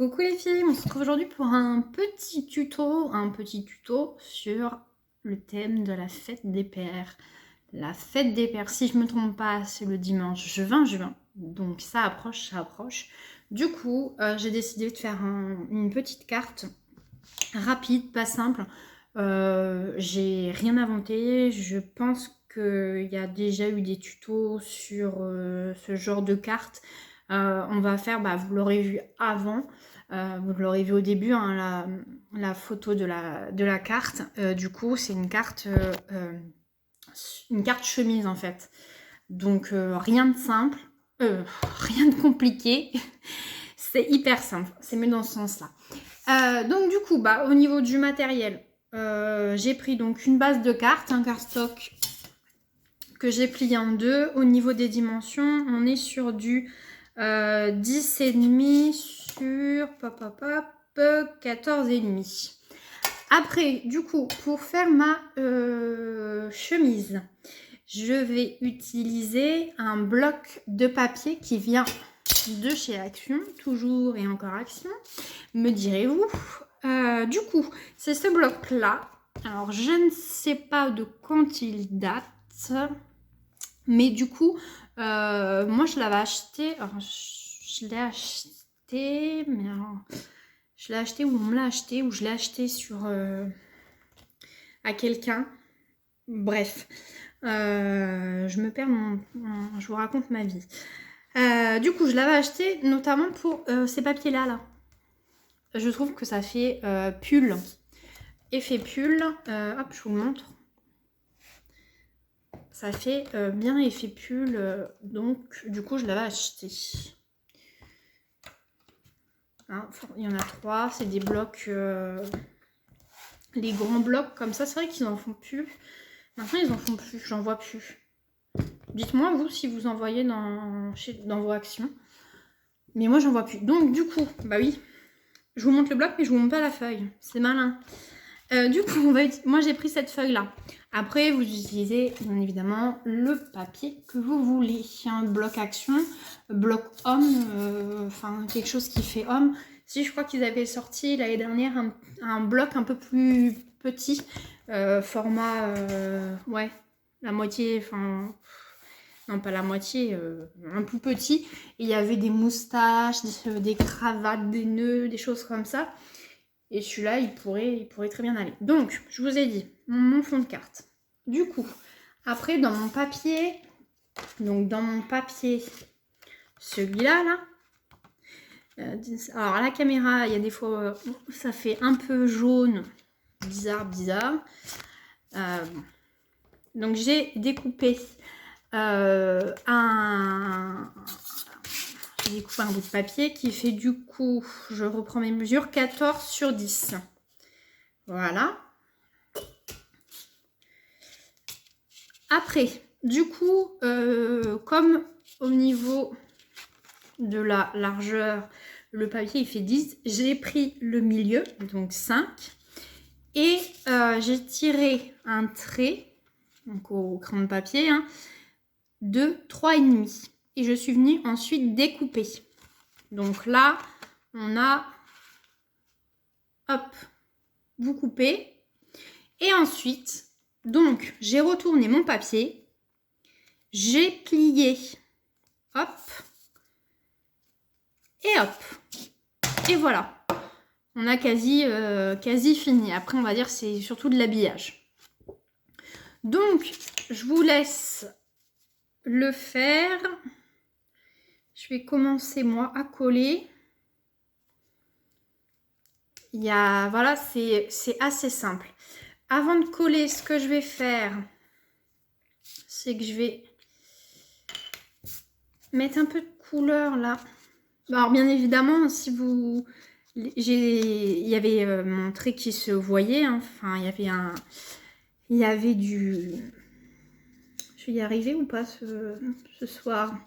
Coucou les filles, on se retrouve aujourd'hui pour un petit tuto sur le thème de la fête des pères. La fête des pères, si je me trompe pas, c'est le dimanche 20 juin, donc ça approche, ça approche. Du coup, j'ai décidé de faire une petite carte rapide, pas simple. J'ai rien inventé, je pense qu'il y a déjà eu des tutos sur ce genre de carte. On va faire, vous l'aurez vu avant, vous l'aurez vu au début, hein, la photo de la carte. Du coup, c'est une carte chemise en fait. Donc rien de simple, rien de compliqué. C'est hyper simple, c'est mieux dans ce sens-là. Donc du coup, au niveau du matériel, j'ai pris donc une base de cartes, un cardstock que j'ai plié en deux. Au niveau des dimensions, on est sur du 10,5 sur 14,5. Après, du coup, pour faire ma chemise, je vais utiliser un bloc de papier qui vient de chez Action, toujours et encore Action, me direz-vous. Du coup, c'est ce bloc-là. Alors, je ne sais pas de quand il date, mais du coup, moi, je l'avais acheté. Alors, je l'ai acheté, mais alors, je l'ai acheté ou on me l'a acheté, ou je l'ai acheté sur à quelqu'un. Bref, je me perds je vous raconte ma vie. Du coup, je l'avais acheté notamment pour ces papiers-là. Là. Je trouve que ça fait pull. Effet pull. Hop, je vous le montre. Ça fait bien effet pull. Donc, du coup, je l'avais acheté. Hein, il y en a 3. C'est des blocs. Les grands blocs comme ça. C'est vrai qu'ils en font plus. Maintenant, ils en font plus. J'en vois plus. Dites-moi, vous, si vous en voyez dans vos actions. Mais moi, j'en vois plus. Donc, du coup, oui. Je vous montre le bloc, mais je vous montre pas la feuille. C'est malin. Du coup, moi, j'ai pris cette feuille-là. Après, vous utilisez, bien évidemment, le papier que vous voulez. Un bloc action, bloc homme, quelque chose qui fait homme. Si, je crois qu'ils avaient sorti l'année dernière un bloc un peu plus petit. Format, la moitié, non pas la moitié, un plus petit. Et il y avait des moustaches, des cravates, des nœuds, des choses comme ça. Et celui-là, il pourrait très bien aller. Donc, je vous ai dit, mon fond de carte. Du coup, après, dans mon papier, celui-là, là, alors à la caméra, il y a des fois, ça fait un peu jaune, bizarre. Donc, j'ai découpé j'ai découpé un bout de papier qui fait du coup, je reprends mes mesures, 14 sur 10. Voilà. Après, du coup, comme au niveau de la largeur, le papier il fait 10, j'ai pris le milieu, donc 5. Et j'ai tiré un trait, donc au crayon de papier, de 3,5. Et je suis venue ensuite découper. Donc là, on a, hop, vous coupez. Et ensuite, donc, j'ai retourné mon papier. J'ai plié. Hop. Et hop. Et voilà. On a quasi fini. Après, on va dire c'est surtout de l'habillage. Donc, je vous laisse le faire. Je vais commencer, moi, à coller. Voilà, c'est assez simple. Avant de coller, ce que je vais faire, c'est que je vais mettre un peu de couleur là. Alors, bien évidemment, si vous... Il y avait mon trait qui se voyait. Enfin, il y avait du... Je vais y arriver ou pas ce soir.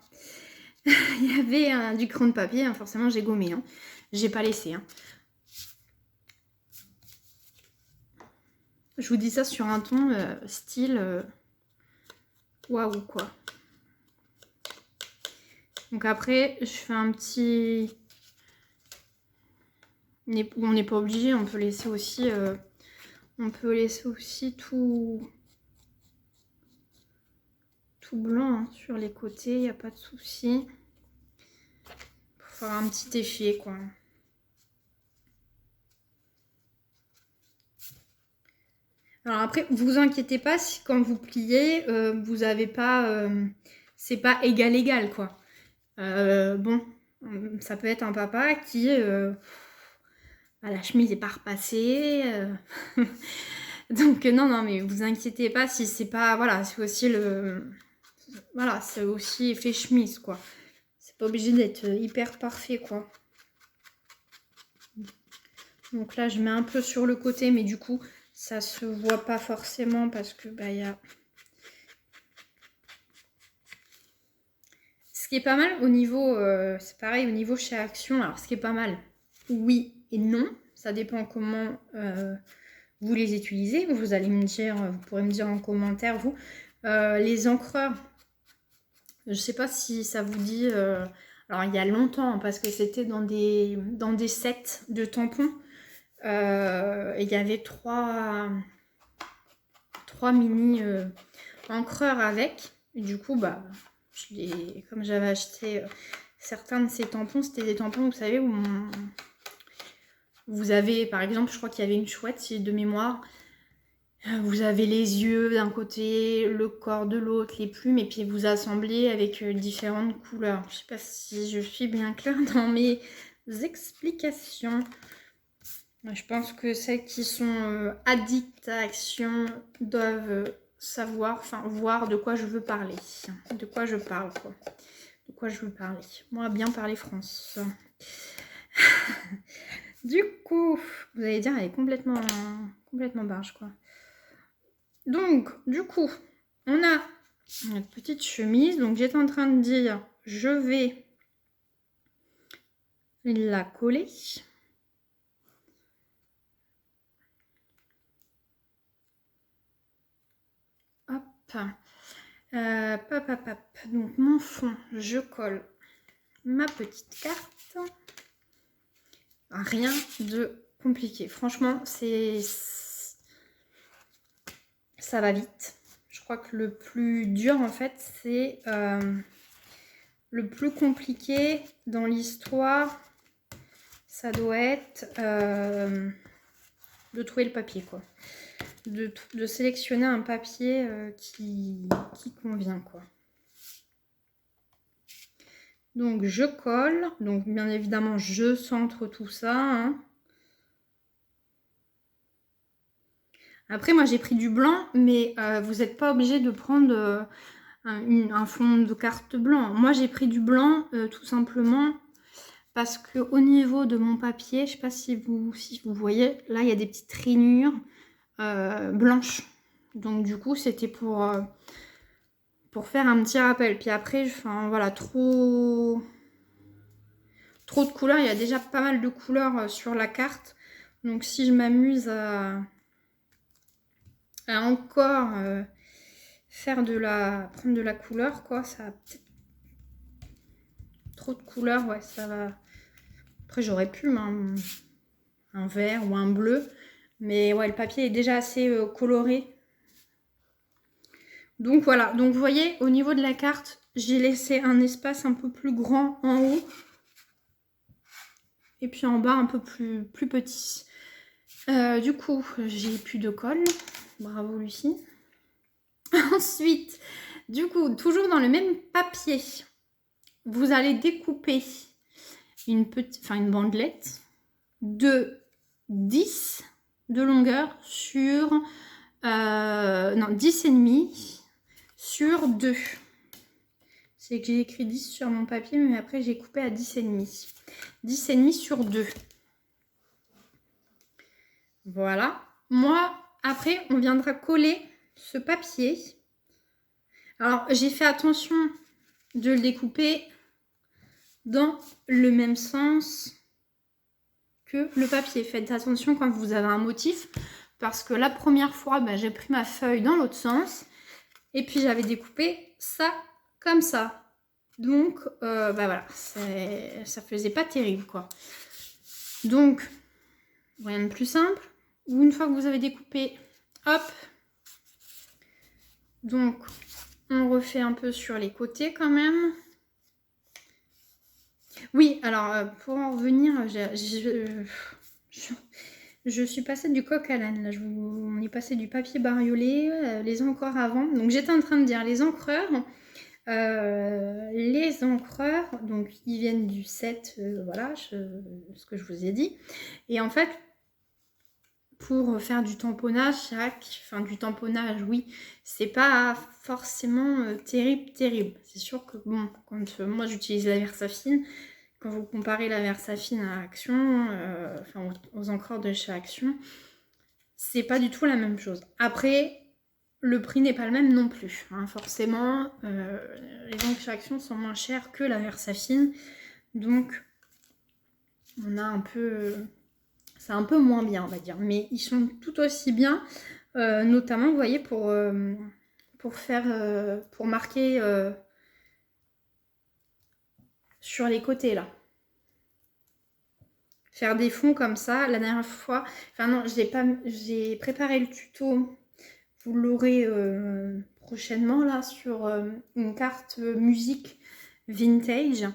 Il y avait du crayon de papier. Forcément, j'ai gommé. J'ai pas laissé. Je vous dis ça sur un ton style... Waouh, quoi. Donc après, je fais un petit On n'est pas obligé, on peut laisser aussi, tout blanc hein, sur les côtés, il n'y a pas de souci. Pour faire un petit effet quoi. Alors après, vous inquiétez pas si quand vous pliez, vous avez pas, c'est pas égal quoi. Bon, ça peut être un papa qui la chemise est pas repassée. Donc non, mais vous inquiétez pas si c'est pas, voilà, c'est aussi voilà, c'est aussi effet chemise quoi. C'est pas obligé d'être hyper parfait quoi. Donc là, je mets un peu sur le côté, mais du coup, ça se voit pas forcément parce que bah il y a. Ce qui est pas mal au niveau, c'est pareil au niveau chez Action. Alors ce qui est pas mal, oui et non, ça dépend comment vous les utilisez. Vous allez me dire, vous pourrez me dire en commentaire vous, les encreurs. Je sais pas si ça vous dit. Alors il y a longtemps parce que c'était dans des sets de tampons. Et il y avait trois mini encreurs avec. Et du coup bah comme j'avais acheté certains de ces tampons, c'était des tampons, vous savez, où vous avez, par exemple, je crois qu'il y avait une chouette, si de mémoire, vous avez les yeux d'un côté, le corps de l'autre, les plumes, et puis vous assemblez avec différentes couleurs. Je sais pas si je suis bien claire dans mes explications. Je pense que celles qui sont addictes à Action doivent savoir, enfin voir de quoi je veux parler, de quoi je parle quoi, de quoi je veux parler. Moi bien parler France. Du coup, vous allez dire elle est complètement barge quoi. Donc du coup, on a notre petite chemise. Donc j'étais en train de dire, je vais la coller. Donc mon fond, je colle ma petite carte. Rien de compliqué. Franchement, ça va vite. Je crois que le plus dur, en fait, c'est le plus compliqué dans l'histoire. Ça doit être de trouver le papier, quoi. De sélectionner un papier qui convient quoi. Donc je colle, donc bien évidemment je centre tout ça hein. Après moi j'ai pris du blanc, mais vous n'êtes pas obligé de prendre un fond de carte blanc. Moi j'ai pris du blanc tout simplement parce que au niveau de mon papier, je sais pas si vous voyez, là il y a des petites rainures blanches. Donc du coup c'était pour faire un petit rappel. Puis après, enfin voilà, trop de couleurs. Il y a déjà pas mal de couleurs sur la carte. Donc si je m'amuse à encore prendre de la couleur, quoi, ça va peut-être. Trop de couleurs, ouais, ça va. Après j'aurais pu un vert ou un bleu. Mais ouais, le papier est déjà assez coloré. Donc voilà, donc vous voyez, au niveau de la carte, j'ai laissé un espace un peu plus grand en haut. Et puis en bas, un peu plus petit. Du coup, j'ai plus de colle. Bravo Lucie. Ensuite, du coup, toujours dans le même papier, vous allez découper une bandelette de 10 de longueur sur... non, 10,5 sur 2. C'est que j'ai écrit 10 sur mon papier, mais après j'ai coupé à 10,5. 10,5 sur 2. Voilà. Moi, après, on viendra coller ce papier. Alors, j'ai fait attention de le découper dans le même sens que le papier. Faites attention quand vous avez un motif, parce que la première fois, j'ai pris ma feuille dans l'autre sens, et puis j'avais découpé ça comme ça. Donc, voilà, ça faisait pas terrible, quoi. Donc, Rien de plus simple. Ou une fois que vous avez découpé, hop. Donc, on refait un peu sur les côtés quand même. Oui, alors, pour en revenir, je suis passée du coq à l'âne. Là, on est passé du papier bariolé, les encores avant. Donc, j'étais en train de dire les encreurs. Les encreurs, donc ils viennent du set, voilà, ce que je vous ai dit. Et en fait, pour faire du tamponnage, enfin du tamponnage, oui, c'est pas forcément terrible. C'est sûr que bon, quand moi j'utilise la Versafine, quand vous comparez la Versafine à Action, enfin aux encreurs de chez Action, c'est pas du tout la même chose. Après, le prix n'est pas le même non plus. Hein. Forcément, les encres chez Action sont moins chères que la Versafine. Donc, on a un peu... c'est un peu moins bien, on va dire. Mais ils sont tout aussi bien. Notamment, vous voyez, pour marquer sur les côtés, là. Faire des fonds comme ça. La dernière fois... Enfin non, j'ai préparé le tuto... Vous l'aurez prochainement là sur une carte musique vintage.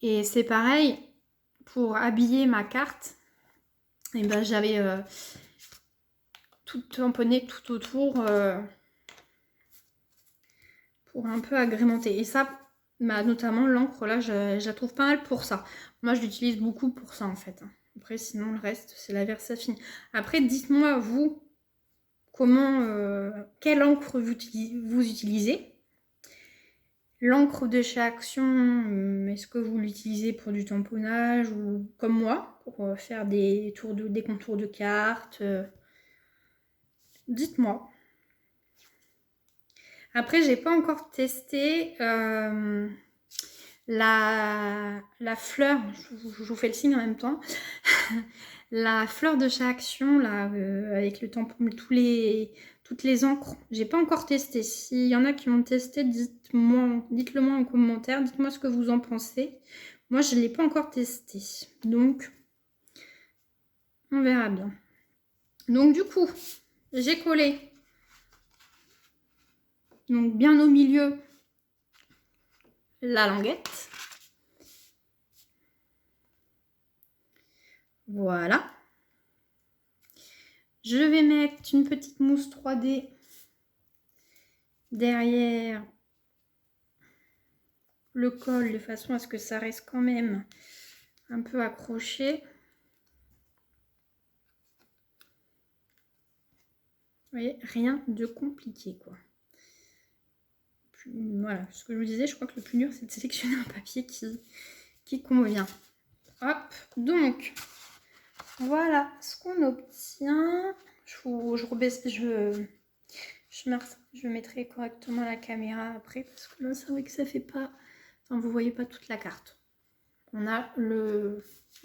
Et c'est pareil, pour habiller ma carte, et ben, j'avais tout tamponné tout autour pour un peu agrémenter. Et ça, bah, notamment l'encre là, je la trouve pas mal pour ça. Moi, je l'utilise beaucoup pour ça en fait. Après, sinon, le reste, c'est la Versafine. Après, dites-moi, vous, quelle encre vous utilisez. L'encre de chez Action, est-ce que vous l'utilisez pour du tamponnage ou comme moi, pour faire des contours de cartes dites-moi. Après, j'ai pas encore testé la fleur, je vous fais le signe en même temps. La fleur de chez Action, là, avec le tampon, toutes les encres. J'ai pas encore testé. S'il y en a qui l'ont testé, dites-le moi en commentaire. Dites-moi ce que vous en pensez. Moi, je ne l'ai pas encore testé. Donc, on verra bien. Donc, du coup, j'ai collé. Donc, bien au milieu, la languette. Voilà. Je vais mettre une petite mousse 3D derrière le col de façon à ce que ça reste quand même un peu accroché. Vous voyez, rien de compliqué quoi. Voilà, ce que je vous disais, je crois que le plus dur c'est de sélectionner un papier qui convient. Hop, donc voilà ce qu'on obtient. Je mettrai correctement la caméra après parce que là c'est vrai que ça fait pas, enfin, vous voyez pas toute la carte. On a le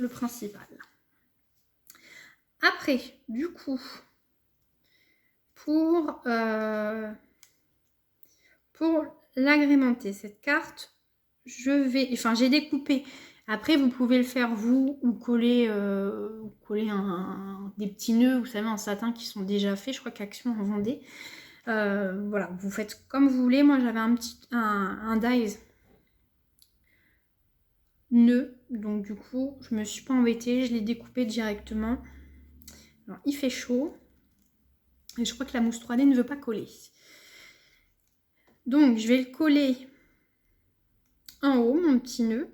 principal. Après, du coup, pour l'agrémenter cette carte, j'ai découpé. Après, vous pouvez le faire vous ou coller des petits nœuds, vous savez, en satin qui sont déjà faits. Je crois qu'Action en vendait. Voilà, vous faites comme vous voulez. Moi, j'avais un dies nœud, donc du coup, je me suis pas embêtée. Je l'ai découpé directement. Alors, il fait chaud. Et je crois que la mousse 3D ne veut pas coller. Donc, je vais le coller en haut, mon petit nœud.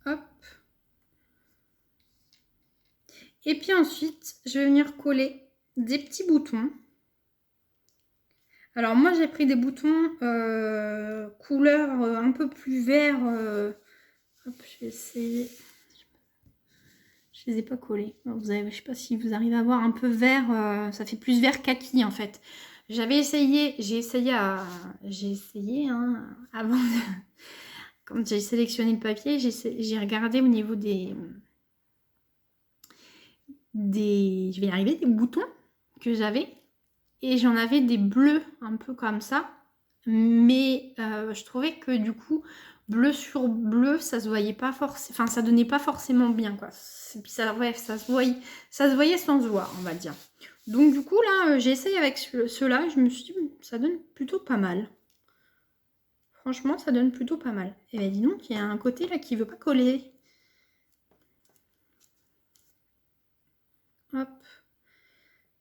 Hop. Et puis ensuite, je vais venir coller des petits boutons. Alors, moi, j'ai pris des boutons couleur un peu plus vert. Hop, je vais essayer. Je les ai pas collés. Je sais pas si vous arrivez à voir un peu vert. Ça fait plus vert kaki en fait. J'ai essayé avant quand j'ai sélectionné le papier, j'ai regardé au niveau des je vais y arriver, des boutons que j'avais. Et j'en avais des bleus un peu comme ça. Mais je trouvais que du coup, au bleu sur bleu, ça se voyait pas forcément, enfin ça donnait pas forcément bien quoi. Puis ça, ouais, ça se voyait sans se voir, on va dire. Donc du coup là, j'ai essayé avec ceux-là, je me suis dit, ça donne plutôt pas mal. Franchement, ça donne plutôt pas mal. Et bien dis donc, il y a un côté là qui veut pas coller. Hop.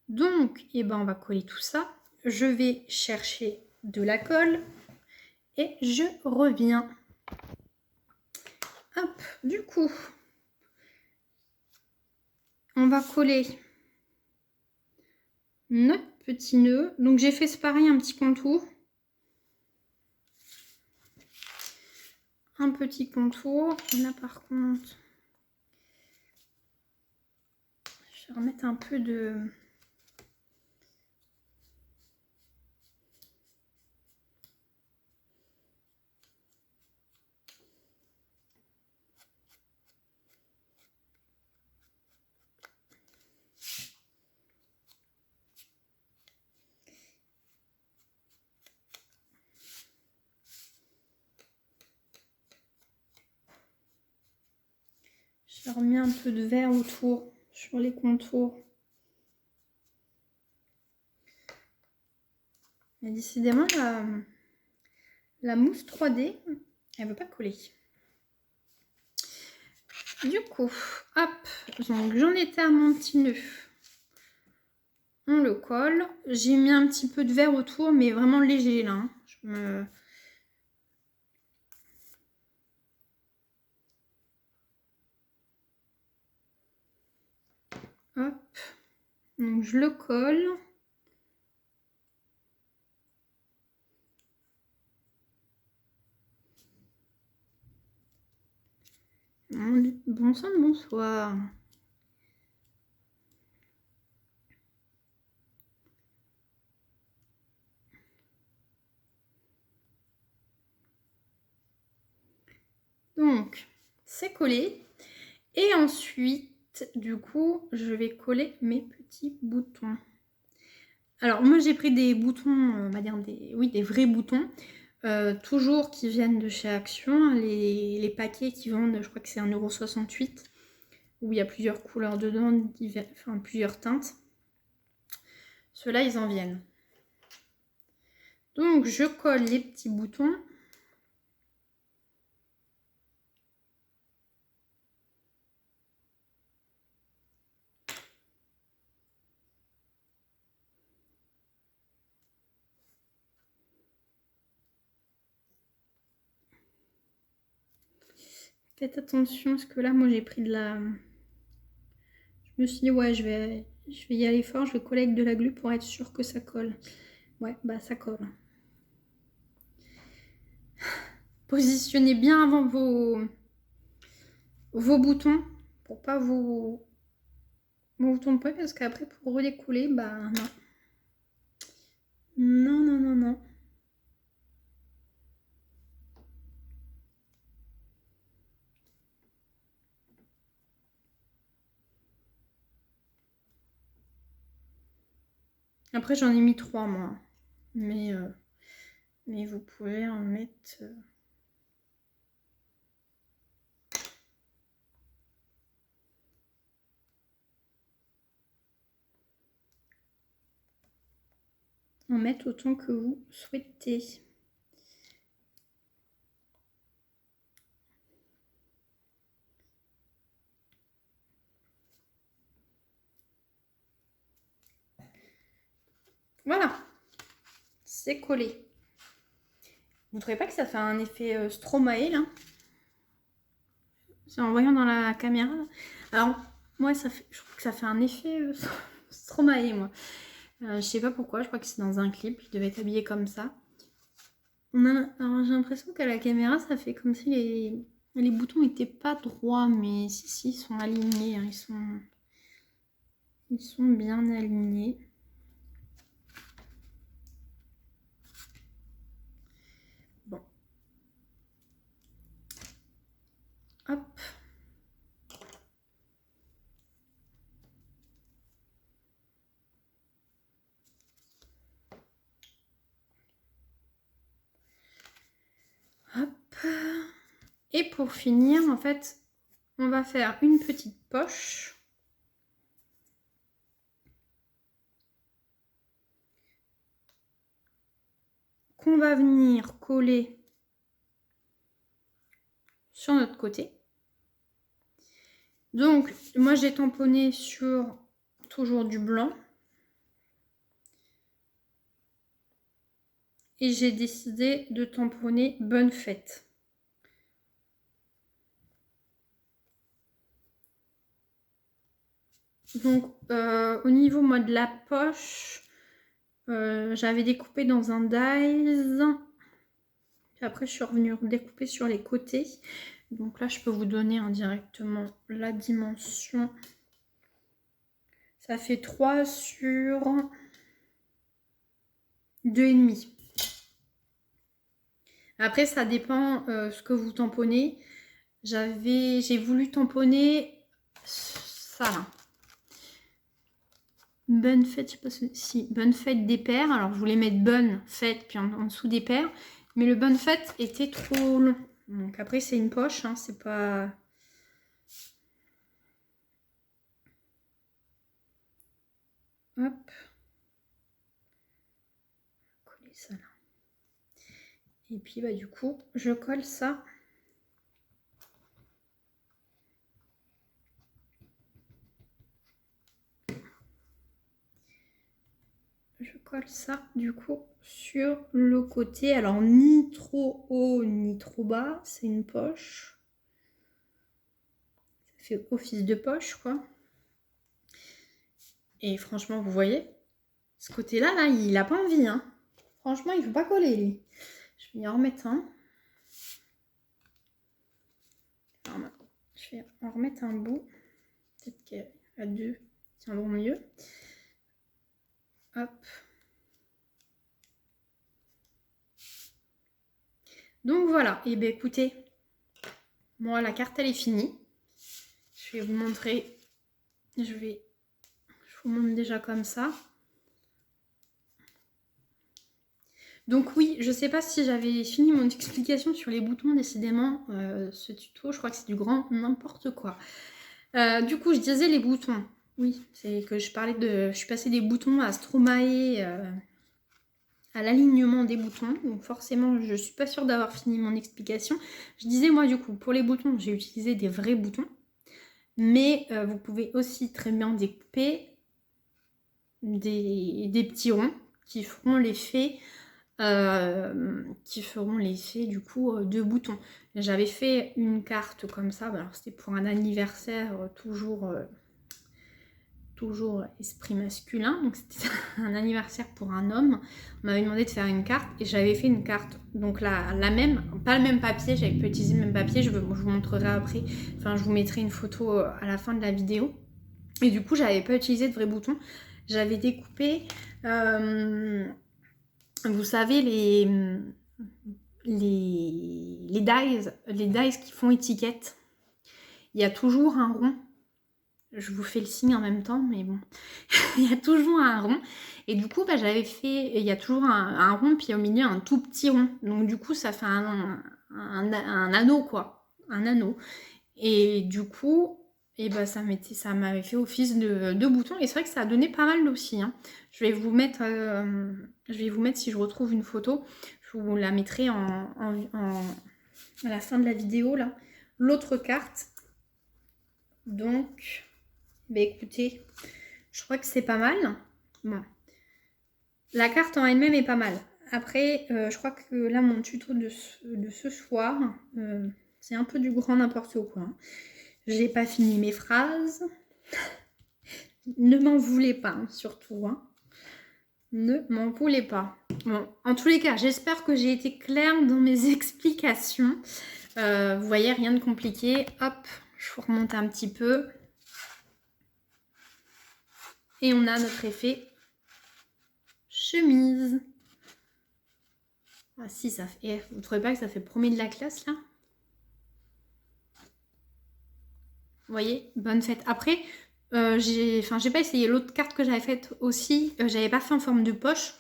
Donc, et ben on va coller tout ça. Je vais chercher de la colle et je reviens. Hop, du coup, on va coller notre petit nœud. Donc j'ai fait pareil, un petit contour. Un petit contour. Là par contre, je vais remettre un peu de... Je remets un peu de vert autour sur les contours. Mais décidément, la mousse 3D, elle veut pas coller. Du coup, hop, donc j'en étais à mon petit nœud. On le colle. J'ai mis un petit peu de verre autour, mais vraiment léger là. Hop, donc je le colle. Bon sang de bonsoir. Donc, c'est collé. Et ensuite, du coup, je vais coller mes petits boutons. Alors, moi, j'ai pris des boutons, on va dire des vrais boutons. Toujours qui viennent de chez Action. Les paquets qui vendent, je crois que c'est 1,68 €. Où il y a plusieurs couleurs dedans, enfin plusieurs teintes. Ceux-là, ils en viennent. Donc, je colle les petits boutons. Faites attention, parce que là, moi, j'ai pris de la... Je me suis dit, ouais, je vais y aller fort, je vais coller avec de la glu pour être sûr que ça colle. Ouais, bah ça colle. Positionnez bien avant vos boutons pour pas vous tromper, parce qu'après, pour redécouler, bah non. Non, non, non, non. Après, j'en ai mis 3, moi. Mais vous pouvez en mettre... autant que vous souhaitez. Voilà, c'est collé. Vous ne trouvez pas que ça fait un effet Stromae là? C'est en voyant dans la caméra. Alors, moi, je trouve que ça fait un effet Stromae, moi. Je sais pas pourquoi, je crois que c'est dans un clip, il devait être habillé comme ça. Alors, j'ai l'impression qu'à la caméra, ça fait comme si les boutons n'étaient pas droits, mais si, ils sont alignés. Hein, ils sont bien alignés. Bon. Hop. Hop. Et pour finir, en fait, on va faire une petite poche. Qu'on va venir coller sur notre côté. Donc, moi j'ai tamponné sur toujours du blanc. Et j'ai décidé de tamponner Bonne Fête. Donc, au niveau moi de la poche, j'avais découpé dans un dies. Puis après, je suis revenue découper sur les côtés. Donc là, je peux vous donner indirectement la dimension. Ça fait 3 sur 2,5. Après, ça dépend ce que vous tamponnez. J'ai voulu tamponner ça là. Bonne fête, je sais pas si bonne fête des pères. Alors je voulais mettre bonne fête puis en dessous des pères, mais le bonne fête était trop long. Donc après c'est une poche, hein, c'est pas. Hop. Coller ça là. Et puis bah du coup je colle ça. Je colle ça du coup sur le côté. Alors ni trop haut ni trop bas, c'est une poche. Ça fait office de poche quoi. Et franchement vous voyez, ce côté là, il a pas envie. Hein. Franchement il ne faut pas coller lui. Je vais en remettre un. Alors, je vais en remettre un bout. Peut-être qu'à deux tiendront mieux. Hop. Donc voilà, et bien écoutez, moi la carte elle est finie. Je vais vous montrer, je vous montre déjà comme ça. Donc oui, je sais pas si j'avais fini mon explication sur les boutons, décidément, ce tuto, je crois que c'est du grand n'importe quoi. Du coup, je disais les boutons. Oui, c'est que je parlais de, je suis passée des boutons à Stromae, à l'alignement des boutons, donc forcément je suis pas sûre d'avoir fini mon explication. Je disais moi du coup pour les boutons j'ai utilisé des vrais boutons, mais vous pouvez aussi très bien découper des petits ronds qui feront l'effet du coup de boutons. J'avais fait une carte comme ça, alors c'était pour un anniversaire toujours esprit masculin, donc c'était un anniversaire pour un homme. On m'avait demandé de faire une carte et j'avais fait une carte, donc la même, pas le même papier, j'avais pas utilisé le même papier, je vous montrerai après, enfin je vous mettrai une photo à la fin de la vidéo. Et du coup j'avais pas utilisé de vrais boutons, j'avais découpé, vous savez les dies qui font étiquette, il y a toujours un rond. Je vous fais le signe en même temps, mais bon. Il y a toujours un rond. Et du coup, bah, j'avais fait... Il y a toujours un rond, puis au milieu, un tout petit rond. Donc du coup, ça fait un anneau, quoi. Un anneau. Et du coup, et bah, ça m'avait fait office de bouton. Et c'est vrai que ça a donné pas mal aussi. Hein. Je vais vous mettre, si je retrouve une photo, je vous la mettrai à la fin de la vidéo, là. L'autre carte. Donc... Bah écoutez, je crois que c'est pas mal. Bon. La carte en elle-même est pas mal. Après, je crois que là, mon tuto de ce soir, c'est un peu du grand n'importe quoi. J'ai pas fini mes phrases. Ne m'en voulez pas, hein, surtout. Hein. Ne m'en voulez pas. Bon, en tous les cas, j'espère que j'ai été claire dans mes explications. Vous voyez, rien de compliqué. Hop, je vous remonte un petit peu. Et on a notre effet chemise. Ah si, ça fait... Vous trouvez pas que ça fait premier de la classe, là? Vous voyez, bonne fête. Après, j'ai pas essayé l'autre carte que j'avais faite aussi. J'avais pas fait en forme de poche.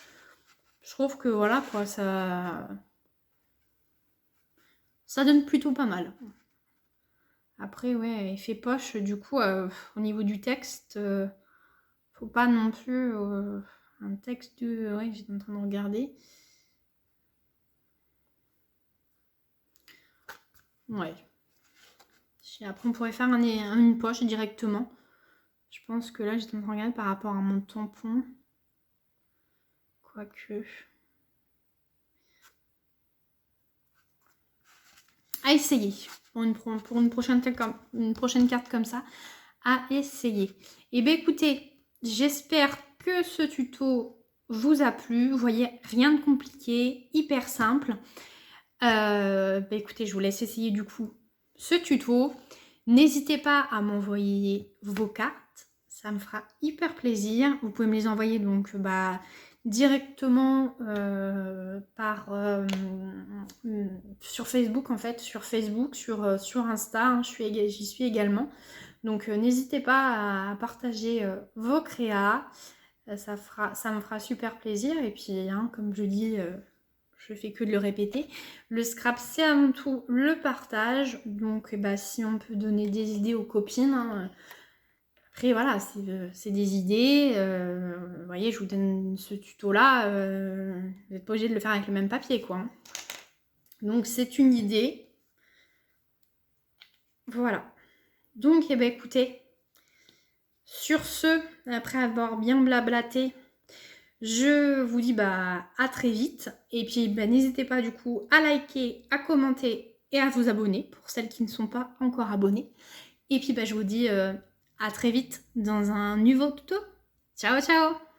Je trouve que voilà, quoi, ça Ça donne plutôt pas mal. Après, ouais, effet poche, du coup, au niveau du texte, faut pas non plus un texte de... Ouais, j'étais en train de regarder. Ouais. Après, on pourrait faire une poche directement. Je pense que là, j'étais en train de regarder par rapport à mon tampon. Quoique... À essayer. Pour une prochaine carte comme ça. À essayer. Et bien, écoutez, j'espère que ce tuto vous a plu. Vous voyez, rien de compliqué, hyper simple. Écoutez, je vous laisse essayer du coup ce tuto. N'hésitez pas à m'envoyer vos cartes, ça me fera hyper plaisir. Vous pouvez me les envoyer donc directement sur Facebook en fait, sur Facebook, sur Insta, hein, j'y suis également. Donc n'hésitez pas à partager vos créas, ça me fera super plaisir. Et puis hein, comme je dis, je fais que de le répéter. Le scrap, c'est avant tout le partage. Donc, si on peut donner des idées aux copines. Hein. Après, voilà, c'est des idées. Vous voyez, je vous donne ce tuto-là. Vous n'êtes pas obligé de le faire avec le même papier, quoi. Hein. Donc, c'est une idée. Voilà. Donc, écoutez, sur ce, après avoir bien blablaté, je vous dis à très vite. Et puis n'hésitez pas du coup à liker, à commenter et à vous abonner pour celles qui ne sont pas encore abonnées. Et puis je vous dis à très vite dans un nouveau tuto. Ciao ciao!